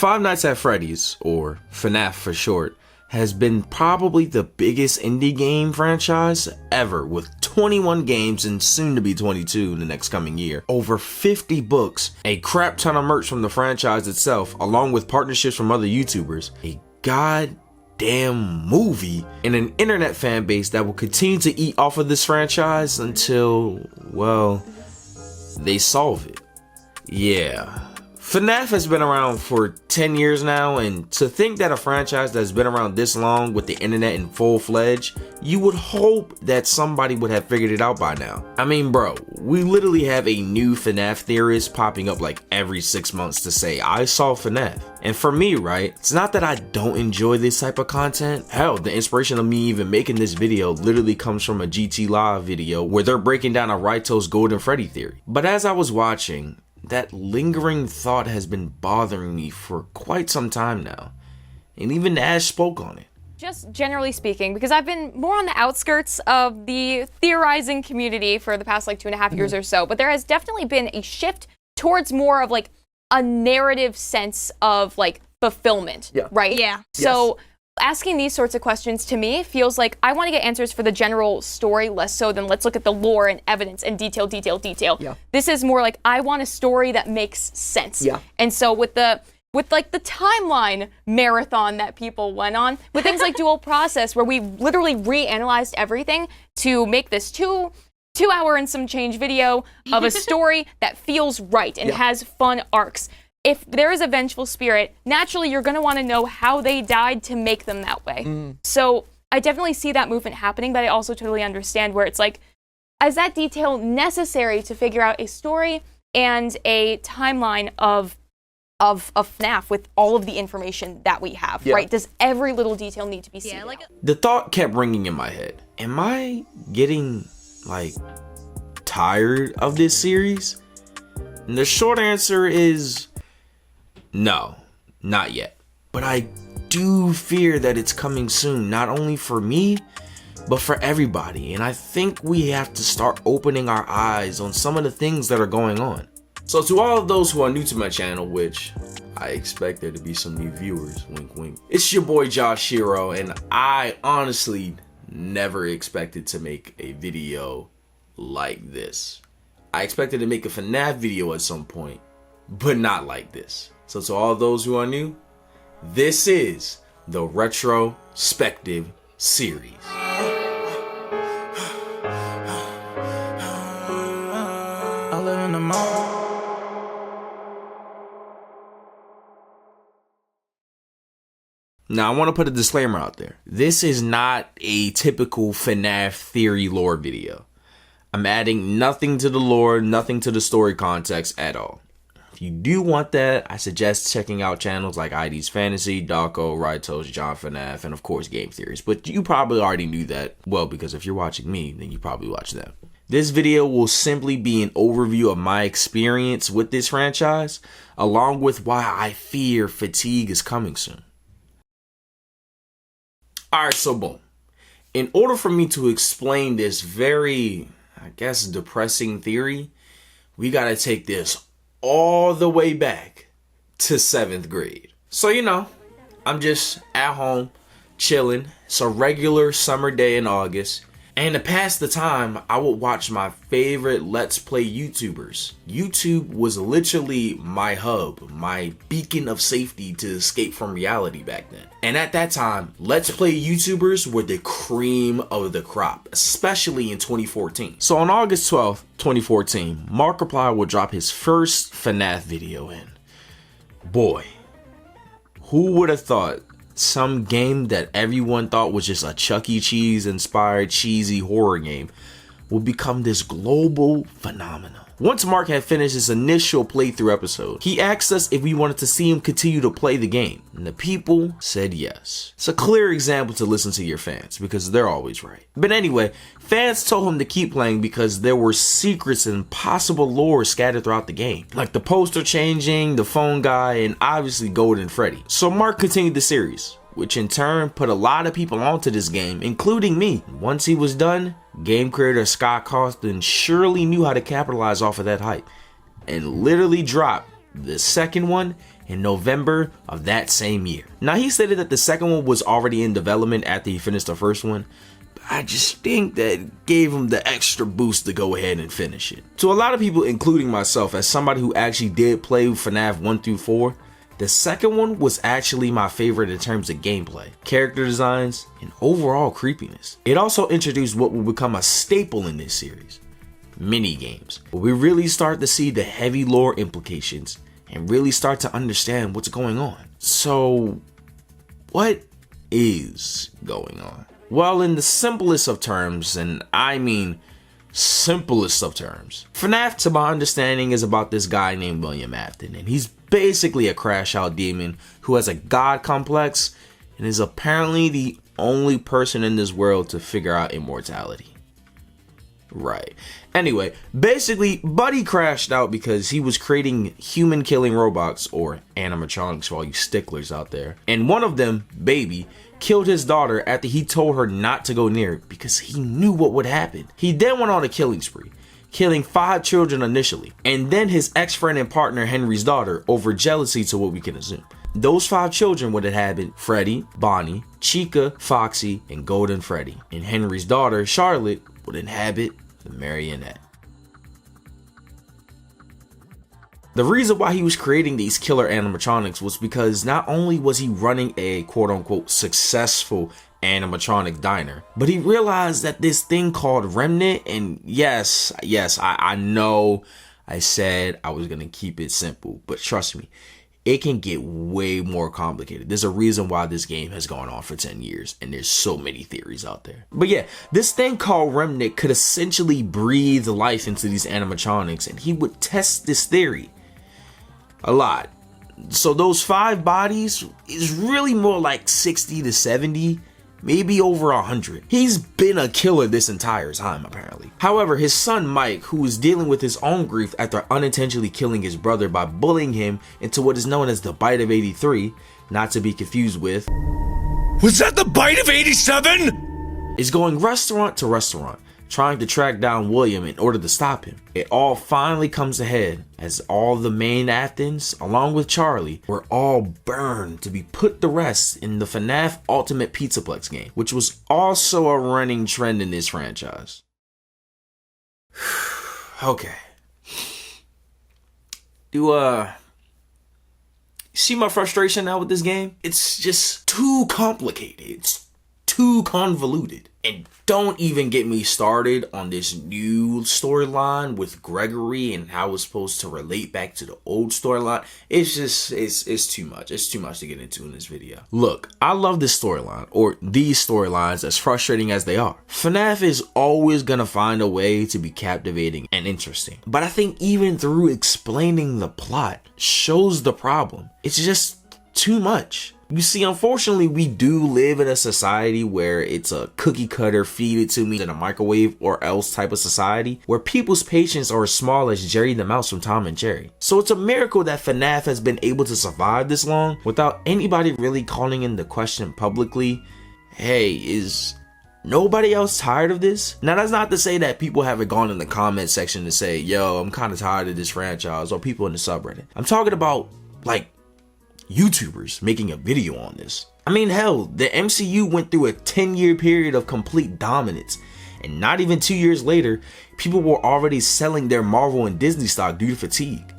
Five Nights at Freddy's, or FNAF for short, has been probably the biggest indie game franchise ever, with 21 games and soon to be 22 in the next coming year, over 50 books, a crap ton of merch from the franchise itself, along with partnerships from other YouTubers, a goddamn movie, and an internet fan base that will continue to eat off of this franchise until, well, they solve it. Yeah. FNAF has been around for 10 years now, and to think that a franchise that's been around this long with the internet in full-fledged, you would hope that somebody would have figured it out by now. I mean, bro, we literally have a new FNAF theorist popping up like every 6 months to say, I saw FNAF. And for me, right, it's not that I don't enjoy this type of content. Hell, the inspiration of me even making this video literally comes from a GT Live video where they're breaking down a Raito's Golden Freddy theory. But as I was watching, that lingering thought has been bothering me for quite some time now, and even Ash spoke on it. Just generally speaking, because I've been more on the outskirts of the theorizing community for the past like 2.5 years or so, but there has definitely been a shift towards more of like a narrative sense of like fulfillment, right? Yeah. So asking these sorts of questions to me feels like I want to get answers for the general story, less so than let's look at the lore and evidence and detail. Yeah. This is more like I want a story that makes sense. Yeah. And so with like the timeline marathon that people went on, with things like Dual Process, where we literally reanalyzed everything to make this two hour and some change video of a story that feels right and has fun arcs. If there is a vengeful spirit, naturally you're going to want to know how they died to make them that way. So I definitely see that movement happening, but I also totally understand where it's like, is that detail necessary to figure out a story and a timeline of FNAF with all of the information that we have, right? Does every little detail need to be seen? The thought kept ringing in my head. Am I getting, like, tired of this series? And the short answer is no, not yet. But I do fear that it's coming soon, not only for me, but for everybody. And I think we have to start opening our eyes on some of the things that are going on. So to all of those who are new to my channel, which I expect there to be some new viewers, wink wink, it's your boy Josh Hero, and I honestly never expected to make a video like this. I expected to make a FNAF video at some point, but not like this. So to all those who are new, this is the Retrospective series. I live in the moment. Now, I want to put a disclaimer out there. This is not a typical FNAF theory lore video. I'm adding nothing to the lore, nothing to the story context at all. If you do want that, I suggest checking out channels like ID's Fantasy, Darko, Raito's, John FNAF, and of course Game Theories. But you probably already knew that. Well, because if you're watching me, then you probably watched them. This video will simply be an overview of my experience with this franchise, along with why I fear fatigue is coming soon. Alright, so boom. In order for me to explain this very, I guess, depressing theory, we gotta take this all the way back to 7th grade. So, you know, I'm just at home, chilling. It's a regular summer day in August. And to pass the time, I would watch my favorite Let's Play YouTubers. YouTube was literally my hub, my beacon of safety to escape from reality back then. And at that time, Let's Play YouTubers were the cream of the crop, especially in 2014. So on August 12th, 2014, Markiplier will drop his first FNAF video in. Boy, who would have thought some game that everyone thought was just a Chuck E. Cheese inspired cheesy horror game would become this global phenomenon. Once Mark had finished his initial playthrough episode, he asked us if we wanted to see him continue to play the game, and the people said yes. It's a clear example to listen to your fans, because they're always right. But anyway, fans told him to keep playing because there were secrets and possible lore scattered throughout the game, like the poster changing, the phone guy, and obviously Golden Freddy. So Mark continued the series, which in turn put a lot of people onto this game, including me. Once he was done, game creator Scott Cawthon surely knew how to capitalize off of that hype, and literally dropped the second one in November of that same year. Now, he stated that the second one was already in development after he finished the first one, but I just think that gave him the extra boost to go ahead and finish it. To a lot of people, including myself, as somebody who actually did play FNAF 1 through 4, the second one was actually my favorite in terms of gameplay, character designs, and overall creepiness. It also introduced what will become a staple in this series, mini games, where we really start to see the heavy lore implications and really start to understand what's going on. So, what is going on? Well, in the simplest of terms, and I mean simplest of terms, FNAF, to my understanding, is about this guy named William Afton, and he's basically a crash out demon who has a god complex and is apparently the only person in this world to figure out immortality. Right. Anyway, basically, Buddy crashed out because he was creating human killing robots, or animatronics for all you sticklers out there. And one of them, Baby, killed his daughter after he told her not to go near it because he knew what would happen. He then went on a killing spree, killing 5 children initially, and then his ex-friend and partner Henry's daughter over jealousy, to what we can assume. Those 5 children would have been Freddy, Bonnie, Chica, Foxy, and Golden Freddy. And Henry's daughter, Charlotte, would inhabit the marionette. The reason why he was creating these killer animatronics was because not only was he running a quote-unquote successful animatronic diner, but he realized that this thing called Remnant, and yes, I know I said I was gonna keep it simple, but trust me, it can get way more complicated. There's a reason why this game has gone on for 10 years, and there's so many theories out there. But yeah, this thing called Remnant could essentially breathe life into these animatronics, and he would test this theory a lot. So those 5 bodies is really more like 60 to 70, maybe over 100. He's been a killer this entire time, apparently. However, his son Mike, who is dealing with his own grief after unintentionally killing his brother by bullying him into what is known as the Bite of 83, not to be confused with, was that the Bite of 87? is going restaurant to restaurant, trying to track down William in order to stop him. It all finally comes to head as all the main Athens, along with Charlie, were all burned to be put to rest in the FNAF Ultimate Pizzaplex game, which was also a running trend in this franchise. Okay. See my frustration now with this game? It's just too complicated. It's too convoluted. And don't even get me started on this new storyline with Gregory and how it's supposed to relate back to the old storyline. It's just, it's too much. It's too much to get into in this video. Look, I love this storyline, or these storylines, as frustrating as they are. FNAF is always gonna find a way to be captivating and interesting. But I think even through explaining the plot shows the problem. It's just too much. You see, unfortunately, we do live in a society where it's a cookie cutter, feed it to me in a microwave or else type of society, where people's patience are as small as Jerry the Mouse from Tom and Jerry. So it's a miracle that FNAF has been able to survive this long without anybody really calling into question publicly, hey, is nobody else tired of this? Now, that's not to say that people haven't gone in the comment section to say, yo, I'm kind of tired of this franchise, or people in the subreddit. I'm talking about, like, YouTubers making a video on this. I mean, hell, the MCU went through a 10-year period of complete dominance, and not even 2 years later, people were already selling their Marvel and Disney stock due to fatigue.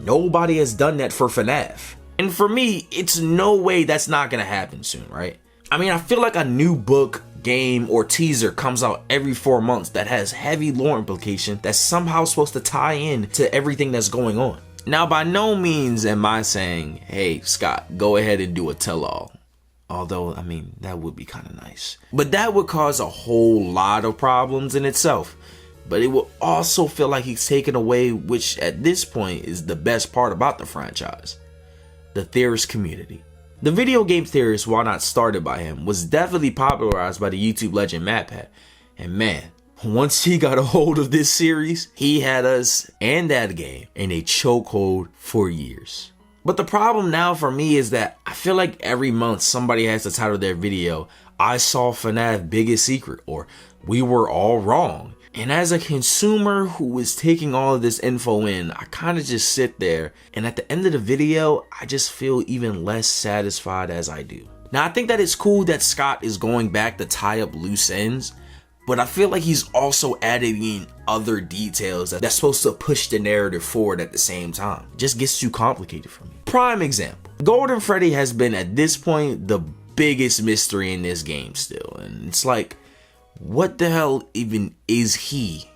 Nobody has done that for FNAF. And for me, it's no way that's not gonna happen soon, right? I mean, I feel like a new book, game, or teaser comes out every 4 months that has heavy lore implication that's somehow supposed to tie in to everything that's going on. Now, by no means am I saying, hey, Scott, go ahead and do a tell-all. Although, I mean, that would be kind of nice. But that would cause a whole lot of problems in itself. But it would also feel like he's taken away, which at this point is the best part about the franchise, the theorist community. The video game theorist, while not started by him, was definitely popularized by the YouTube legend MatPat. And man, once he got a hold of this series, he had us and that game in a chokehold for years. But the problem now for me is that I feel like every month somebody has to title their video, I saw FNAF biggest secret, or we were all wrong. And as a consumer who is taking all of this info in, I kind of just sit there, and at the end of the video, I just feel even less satisfied as I do. Now, I think that it's cool that Scott is going back to tie up loose ends, but I feel like he's also adding in other details that's supposed to push the narrative forward at the same time. It just gets too complicated for me. Prime example, Golden Freddy has been at this point the biggest mystery in this game still, and it's like, what the hell even is he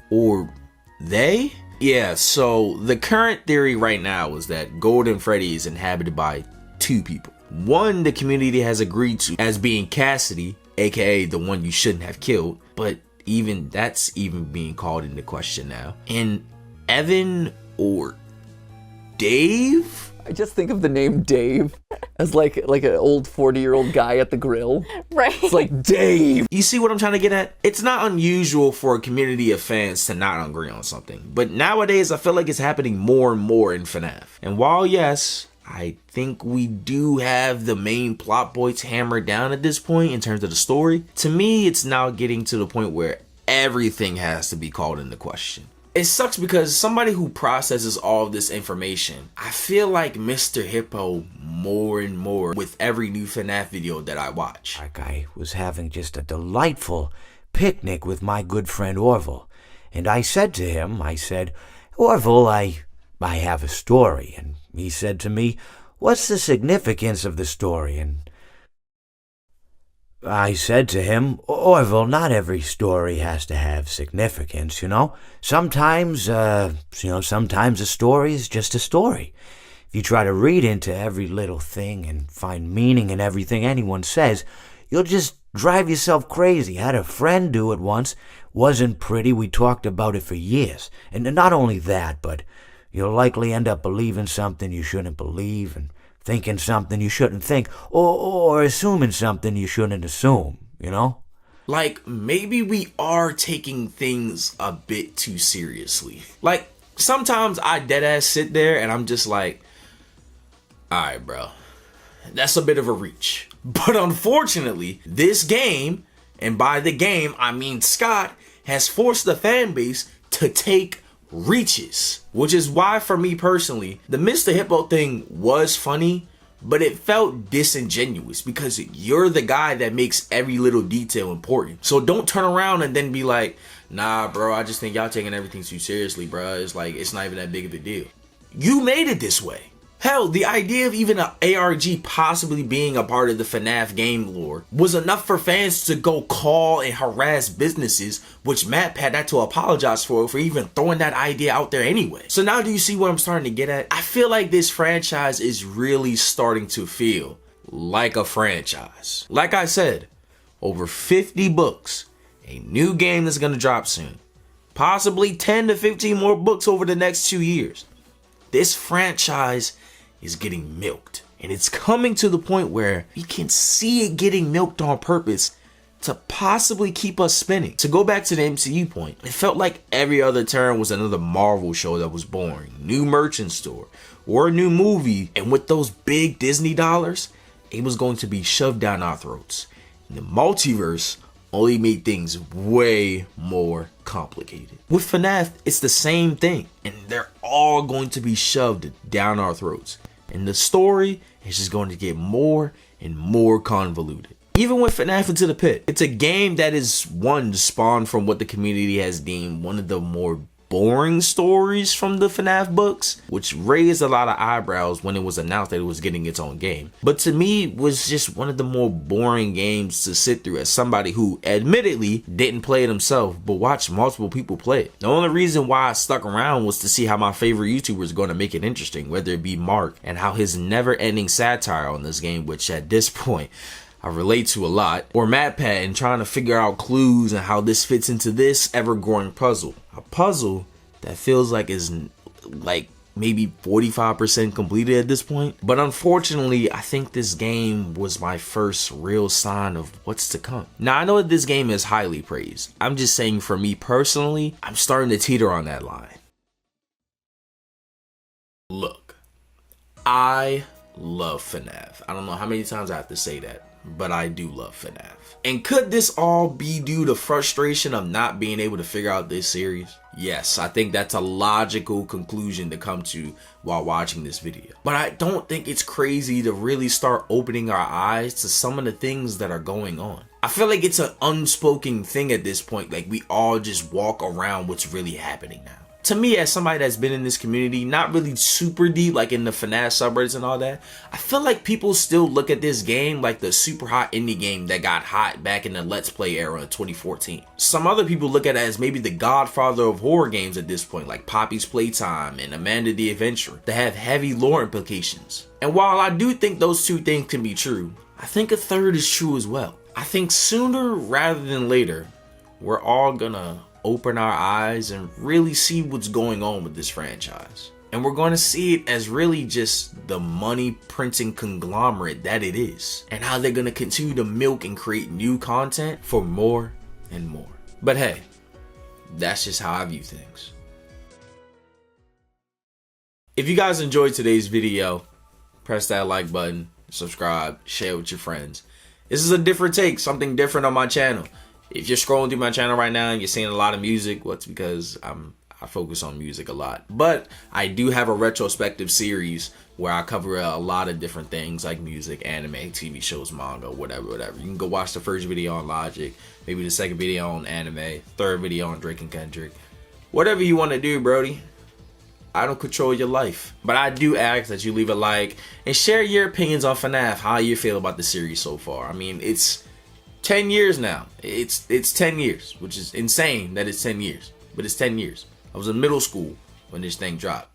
or they? Yeah, so the current theory right now is that Golden Freddy is inhabited by two people. One, the community has agreed to as being Cassidy, aka the one you shouldn't have killed, but even that's even being called into question now. And Evan or Dave? I just think of the name Dave as like an old 40-year-old guy at the grill. Right. It's like, Dave. You see what I'm trying to get at? It's not unusual for a community of fans to not agree on something, but nowadays I feel like it's happening more and more in FNAF. And while yes, I think we do have the main plot points hammered down at this point in terms of the story, to me it's now getting to the point where everything has to be called into question. It sucks because somebody who processes all of this information, I feel like Mr. Hippo more and more with every new FNAF video that I watch. Like I was having just a delightful picnic with my good friend Orville, and I said to him, Orville, I have a story, and he said to me, what's the significance of the story? And I said to him, Orville, not every story has to have significance, you know? Sometimes a story is just a story. If you try to read into every little thing and find meaning in everything anyone says, you'll just drive yourself crazy. I had a friend do it once. Wasn't pretty. We talked about it for years. And not only that, but you'll likely end up believing something you shouldn't believe and thinking something you shouldn't think, or assuming something you shouldn't assume, you know? Like, maybe we are taking things a bit too seriously. Like, sometimes I deadass sit there and I'm just like, alright bro, that's a bit of a reach. But unfortunately, this game, and by the game I mean Scott, has forced the fan base to take reaches, which is why for me personally the Mr. Hippo thing was funny, but it felt disingenuous because you're the guy that makes every little detail important. So don't turn around and then be like, nah bro, I just think y'all taking everything too seriously, bro. It's like, it's not even that big of a deal. You made it this way. Hell, the idea of even an ARG possibly being a part of the FNAF game lore was enough for fans to go call and harass businesses, which Matt had to apologize for even throwing that idea out there anyway. So now do you see what I'm starting to get at? I feel like this franchise is really starting to feel like a franchise. Like I said, over 50 books, a new game that's going to drop soon, possibly 10 to 15 more books over the next 2 years. This franchise is getting milked, and it's coming to the point where we can see it getting milked on purpose to possibly keep us spinning. To go back to the MCU point, it felt like every other turn was another Marvel show that was boring, new merchant store, or a new movie, and with those big Disney dollars, it was going to be shoved down our throats. And the multiverse only made things way more complicated. With FNAF, it's the same thing, and they're all going to be shoved down our throats. And the story is just going to get more and more convoluted. Even with FNAF Into the Pit, it's a game that is one spawned from what the community has deemed one of the more boring stories from the FNAF books, which raised a lot of eyebrows when it was announced that it was getting its own game. But to me, it was just one of the more boring games to sit through as somebody who admittedly didn't play it himself, but watched multiple people play it. The only reason why I stuck around was to see how my favorite YouTuber is going to make it interesting, whether it be Mark and how his never-ending satire on this game, which at this point I relate to a lot, or MatPat and trying to figure out clues and how this fits into this ever-growing puzzle. A puzzle that feels like is like maybe 45% completed at this point. But unfortunately, I think this game was my first real sign of what's to come. Now, I know that this game is highly praised. I'm just saying for me personally, I'm starting to teeter on that line. Look, I love FNAF. I don't know how many times I have to say that. but I do love FNAF. And could this all be due to frustration of not being able to figure out this series? Yes, I think that's a logical conclusion to come to while watching this video. But I don't think it's crazy to really start opening our eyes to some of the things that are going on. I feel like it's an unspoken thing at this point, like we all just walk around what's really happening now. To me, as somebody that's been in this community, not really super deep, like in the FNAF subreddits and all that, I feel like people still look at this game like the super hot indie game that got hot back in the Let's Play era in 2014. Some other people look at it as maybe the godfather of horror games at this point, like Poppy's Playtime and Amanda the Adventurer, that have heavy lore implications. And while I do think those two things can be true, I think a third is true as well. I think sooner rather than later, we're all gonna open our eyes and really see what's going on with this franchise. And we're going to see it as really just the money printing conglomerate that it is, and how they're going to continue to milk and create new content for more and more. But hey, that's just how I view things. If you guys enjoyed today's video, press that like button, subscribe, share with your friends. This is a different take, something different on my channel. If you're scrolling through my channel right now and you're seeing a lot of music, well, it's because I focus on music a lot. But I do have a retrospective series where I cover a lot of different things like music, anime, TV shows, manga, whatever. You can go watch the first video on Logic, maybe the second video on anime, third video on Drake and Kendrick. Whatever you want to do, Brody. I don't control your life. But I do ask that you leave a like and share your opinions on FNAF, how you feel about the series so far. I mean, it's 10 years now. It's 10 years, which is insane that it's 10 years. But it's 10 years. I was in middle school when this thing dropped.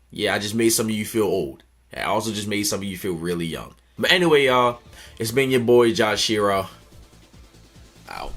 Yeah, I just made some of you feel old. I also just made some of you feel really young. But anyway, y'all, it's been your boy Josh Shiro. Out.